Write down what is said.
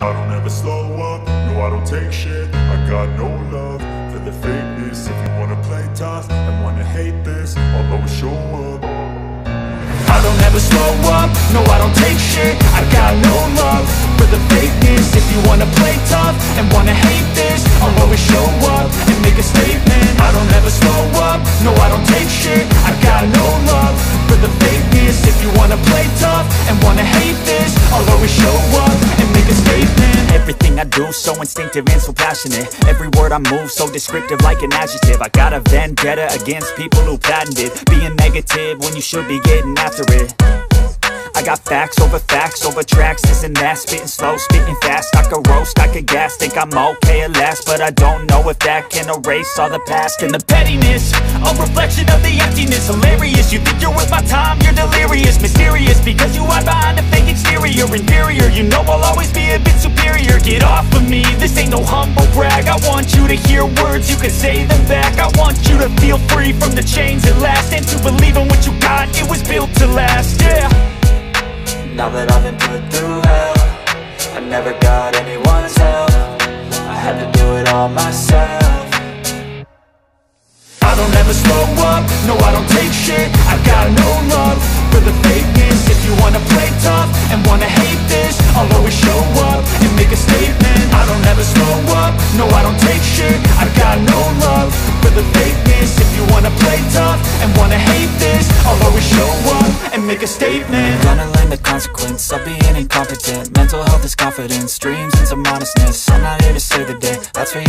I don't ever slow up, no I don't take shit. I got no love for the fakeness. If you wanna play tough and wanna hate this, I'll always show up. I don't ever slow up, no I don't take shit. I got no love for the fakeness. If you wanna play tough and wanna hate this, I'll always show up and make a statement. I don't ever slow up, no I don't take shit. I got no love for the fakeness. If you wanna play tough and wanna hate this, I'll always show up and make a statement. Everything I do so instinctive and so passionate. Every word I move so descriptive like an adjective. I got a vendetta against people who patented being negative when you should be getting after it. I got facts over tracks, this and that. Spitting slow, spitting fast. I could roast, I could gas. Think I'm okay at last, but I don't know if that can erase all the past. And the pettiness, a reflection of the emptiness. Hilarious, you think you're worth my time, you're delirious. Mysterious, because you hide behind a fake exterior. Inferior, you know I'll always be a bit superior. Get off of me, this ain't no humble brag. I want you to hear words, you can say them back. I want you to feel free from the chains at last, and to believe in what you got, it was built to last, yeah. Now that I've been put through hell, I never got anyone's help. I had to do it all myself. I don't ever slow up, no I don't take shit. I got no love for the fakeness. If you wanna play tough and wanna hate this, I'll always show up and make a statement. I don't ever slow up, no I don't take shit. I got no love for the fakeness. If you wanna play tough and wanna hate this, I'll always show up and make a statement. Gonna learn the consequence of being incompetent. Mental health is confidence, dreams and some honestness. I'm not here to save the day, that's for you.